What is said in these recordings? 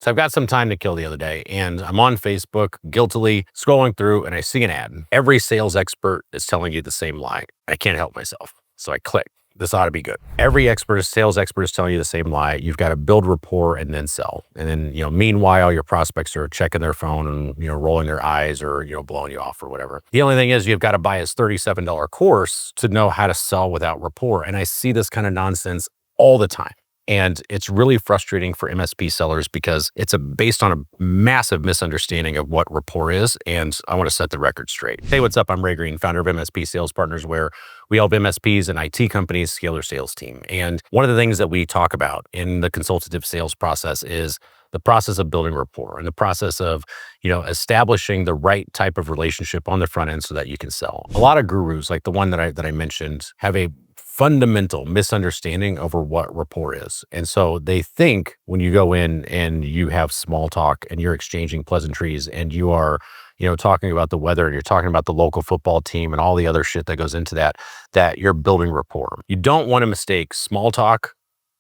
So I've got some time to kill the other day, and I'm on Facebook, guiltily scrolling through, and I see an ad. Every sales expert is telling you the same lie. I can't help myself. So I click. This ought to be good. Every sales expert is telling you the same lie. You've got to build rapport and then sell. And then, meanwhile, your prospects are checking their phone and, rolling their eyes or, blowing you off or whatever. The only thing is you've got to buy his $37 course to know how to sell without rapport. And I see this kind of nonsense all the time. And it's really frustrating for MSP sellers because it's based on a massive misunderstanding of what rapport is. And I want to set the record straight. Hey, what's up? I'm Ray Green, founder of MSP Sales Partners, where we help MSPs and IT companies scale their sales team. And one of the things that we talk about in the consultative sales process is the process of building rapport and the process of, establishing the right type of relationship on the front end so that you can sell. A lot of gurus, like the one that I mentioned, have a fundamental misunderstanding over what rapport is. And so they think when you go in and you have small talk and you're exchanging pleasantries and you are, talking about the weather and you're talking about the local football team and all the other shit that goes into that, that you're building rapport. You don't want to mistake small talk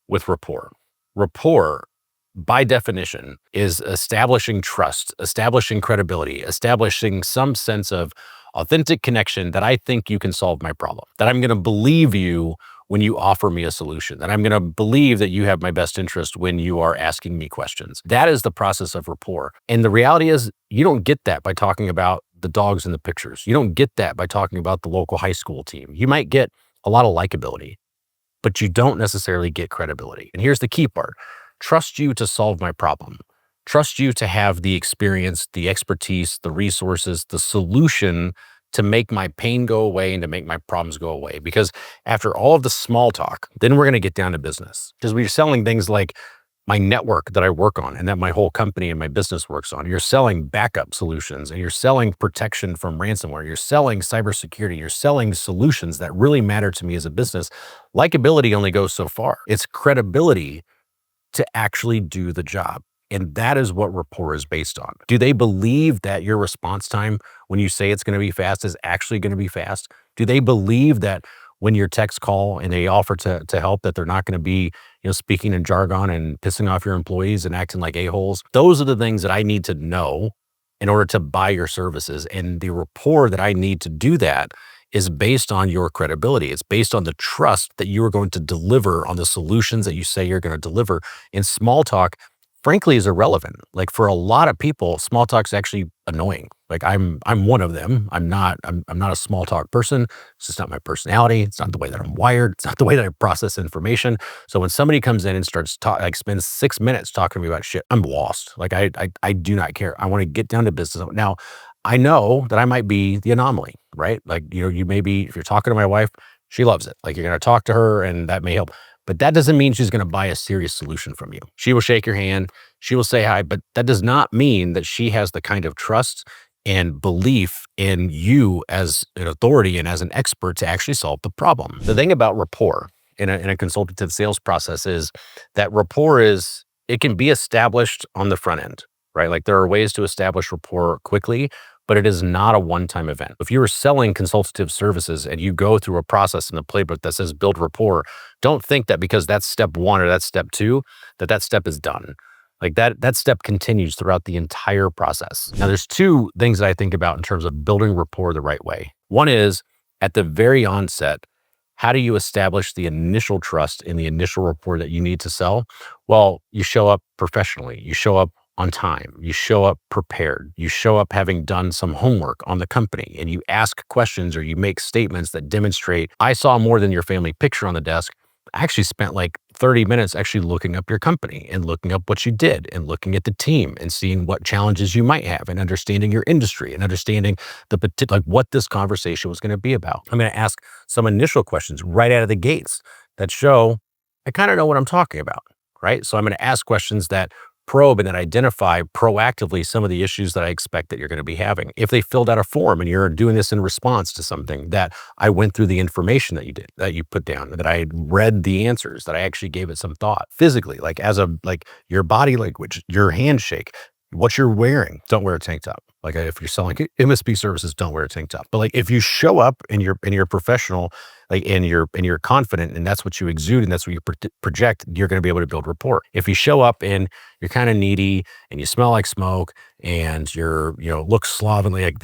with rapport. Rapport, by definition, is establishing trust, establishing credibility, establishing some sense of authentic connection that I think you can solve my problem, that I'm going to believe you when you offer me a solution, that I'm going to believe that you have my best interest when you are asking me questions. That is the process of rapport. And the reality is you don't get that by talking about the dogs in the pictures. You don't get that by talking about the local high school team. You might get a lot of likability, but you don't necessarily get credibility. And here's the key part. Trust you to solve my problem. Trust you to have the experience, the expertise, the resources, the solution to make my pain go away and to make my problems go away. Because after all of the small talk, then we're going to get down to business. Because we're selling things like my network that I work on and that my whole company and my business works on. You're selling backup solutions and you're selling protection from ransomware. You're selling cybersecurity. You're selling solutions that really matter to me as a business. Likability only goes so far. It's credibility to actually do the job. And that is what rapport is based on. Do they believe that your response time when you say it's going to be fast is actually going to be fast? Do they believe that when your text call and they offer to help that they're not going to be, speaking in jargon and pissing off your employees and acting like a-holes? Those are the things that I need to know in order to buy your services. And the rapport that I need to do that is based on your credibility. It's based on the trust that you are going to deliver on the solutions that you say you're going to deliver. In small talk, frankly, is irrelevant. Like for a lot of people, small talk's actually annoying. Like I'm one of them. I'm not a small talk person. It's just not my personality. It's not the way that I'm wired. It's not the way that I process information. So when somebody comes in and starts spends 6 minutes talking to me about shit, I'm lost. Like I do not care. I want to get down to business. Now, I know that I might be the anomaly, right? Like, you may be, if you're talking to my wife, she loves it. Like you're going to talk to her and that may help. But that doesn't mean she's going to buy a serious solution from you. She will shake your hand. She will say hi, but that does not mean that she has the kind of trust and belief in you as an authority and as an expert to actually solve the problem. The thing about rapport in a consultative sales process is that rapport it can be established on the front end, right? Like there are ways to establish rapport quickly, but it is not a one-time event. If you are selling consultative services and you go through a process in the playbook that says build rapport, don't think that because that's step 1 or that's step 2, that step is done. Like that step continues throughout the entire process. Now, there's 2 things that I think about in terms of building rapport the right way. One is at the very onset, how do you establish the initial trust in the initial rapport that you need to sell? Well, you show up professionally. You show up on time. You show up prepared. You show up having done some homework on the company and you ask questions or you make statements that demonstrate, I saw more than your family picture on the desk. I actually spent like 30 minutes actually looking up your company and looking up what you did and looking at the team and seeing what challenges you might have and understanding your industry and understanding like what this conversation was going to be about. I'm going to ask some initial questions right out of the gates that show I kind of know what I'm talking about, right? So I'm going to ask questions that probe and then identify proactively some of the issues that I expect that you're going to be having. If they filled out a form and you're doing this in response to something that I went through the information that you put down, that I read the answers, that I actually gave it some thought physically, like your body language, your handshake, what you're wearing. Don't wear a tank top. Like if you're selling MSP services, don't wear a tank top. But like if you show up and you're professional, and you're confident, and that's what you exude, and that's what you project, you're going to be able to build rapport. If you show up and you're kind of needy and you smell like smoke and look slovenly, like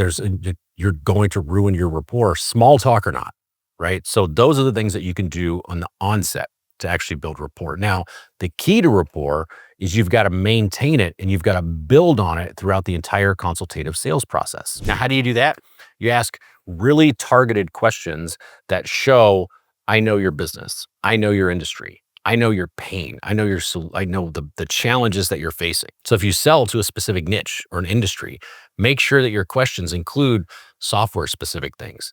you're going to ruin your rapport, small talk or not, right? So those are the things that you can do on the onset to actually build rapport. Now, the key to rapport is you've got to maintain it and you've got to build on it throughout the entire consultative sales process. Now, how do you do that? You ask really targeted questions that show, I know your business, I know your industry, I know your pain, I know the challenges that you're facing. So if you sell to a specific niche or an industry, make sure that your questions include software specific things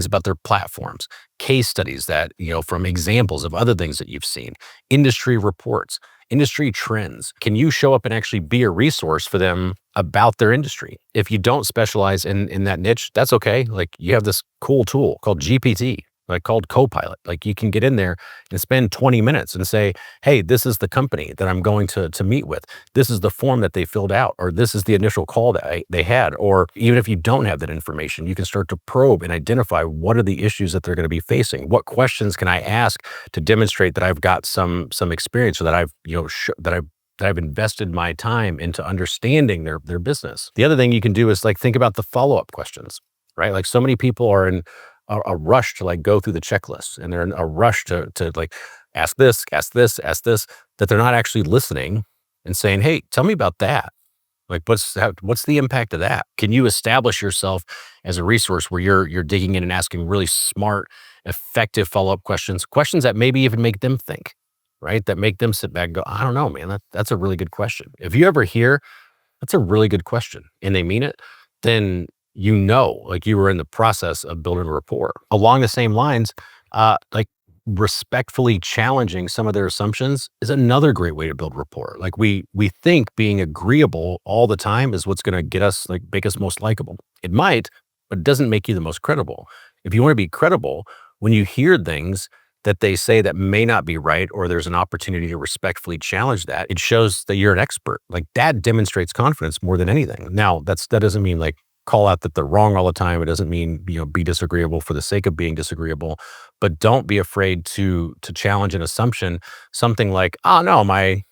about their platforms, case studies that, from examples of other things that you've seen, industry reports, industry trends. Can you show up and actually be a resource for them about their industry? If you don't specialize in that niche, that's okay. Like, you have this cool tool called GPT, like called Copilot. Like, you can get in there and spend 20 minutes and say, hey, this is the company that I'm going to meet with. This is the form that they filled out, or this is the initial call that they had. Or even if you don't have that information, you can start to probe and identify what are the issues that they're going to be facing. What questions can I ask to demonstrate that I've got some experience, or that I've invested my time into understanding their business. The other thing you can do is, like, think about the follow-up questions, right? Like, so many people are in a rush to, like, go through the checklist, and they're in a rush to like ask this, that they're not actually listening and saying, hey, tell me about that. Like, what's the impact of that? Can you establish yourself as a resource where you're digging in and asking really smart, effective follow-up questions that maybe even make them think, right? That make them sit back and go, I don't know, man, that's a really good question. If you ever hear, that's a really good question, and they mean it, then like, you were in the process of building rapport. Along the same lines, like, respectfully challenging some of their assumptions is another great way to build rapport. Like, we think being agreeable all the time is what's going to get us, like, make us most likable. It might, but it doesn't make you the most credible. If you want to be credible, when you hear things that they say that may not be right, or there's an opportunity to respectfully challenge that, it shows that you're an expert. Like, that demonstrates confidence more than anything. Now, that doesn't mean, like, call out that they're wrong all the time. It doesn't mean, be disagreeable for the sake of being disagreeable, but don't be afraid to challenge an assumption. Something like, oh no, my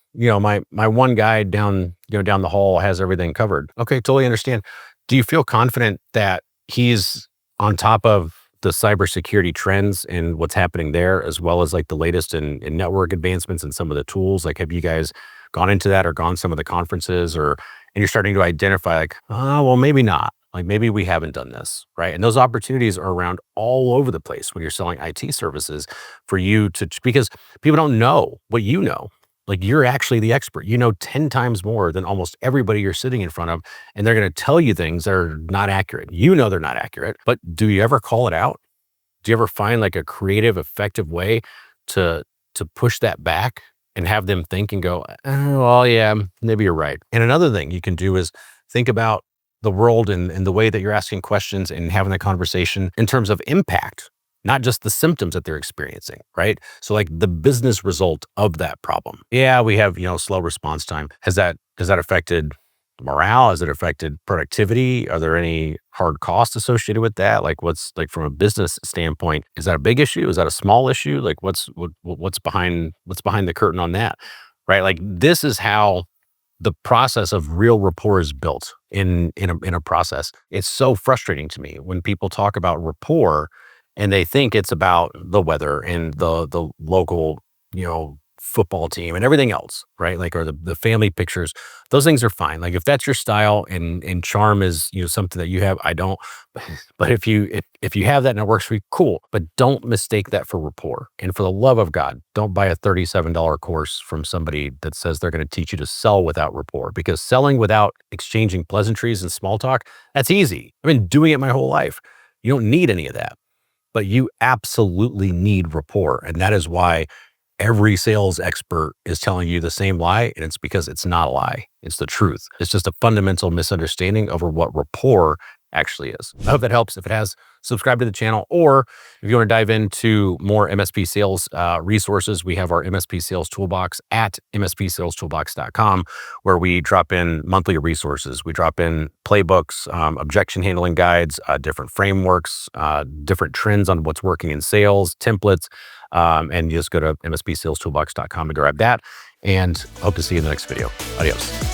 one guy down the hall has everything covered. Okay, totally understand. Do you feel confident that he's on top of the cybersecurity trends and what's happening there, as well as, like, the latest in network advancements and some of the tools? Like, have you guys gone into that, or gone some of the conferences, and you're starting to identify, like, oh, well, maybe not. Like, maybe we haven't done this, right? And those opportunities are around all over the place when you're selling IT services, for you to, because people don't know what you know. Like, you're actually the expert. You know 10 times more than almost everybody you're sitting in front of, and they're going to tell you things that are not accurate. You know they're not accurate, but do you ever call it out? Do you ever find, like, a creative, effective way to push that back and have them think and go, oh, well, yeah, maybe you're right. And another thing you can do is think about the world and the way that you're asking questions and having the conversation in terms of impact, not just the symptoms that they're experiencing, right? So, like, the business result of that problem. Yeah, we have, slow response time. Has that affected morale? Has it affected productivity? Are there any hard costs associated with that? Like, what's, like, from a business standpoint, is that a big issue? Is that a small issue? Like, what's behind the curtain on that, right? Like, this is how the process of real rapport is built in a process. It's so frustrating to me when people talk about rapport and they think it's about the weather and the local, football team and everything else, right? Like, or the family pictures. Those things are fine. Like, if that's your style and charm is, something that you have, I don't. But if you have that and it works for you, cool. But don't mistake that for rapport. And for the love of God, don't buy a $37 course from somebody that says they're going to teach you to sell without rapport, because selling without exchanging pleasantries and small talk, that's easy. I've been doing it my whole life. You don't need any of that, but you absolutely need rapport. And that is why every sales expert is telling you the same lie, and it's because it's not a lie. It's the truth. It's just a fundamental misunderstanding over what rapport actually is. I hope that helps. If it has, subscribe to the channel. Or if you want to dive into more MSP sales resources, we have our MSP Sales Toolbox at mspsalestoolbox.com, where we drop in monthly resources. We drop in playbooks, objection handling guides, different frameworks, different trends on what's working in sales, templates, and you just go to mspsalestoolbox.com to grab that. And hope to see you in the next video. Adios.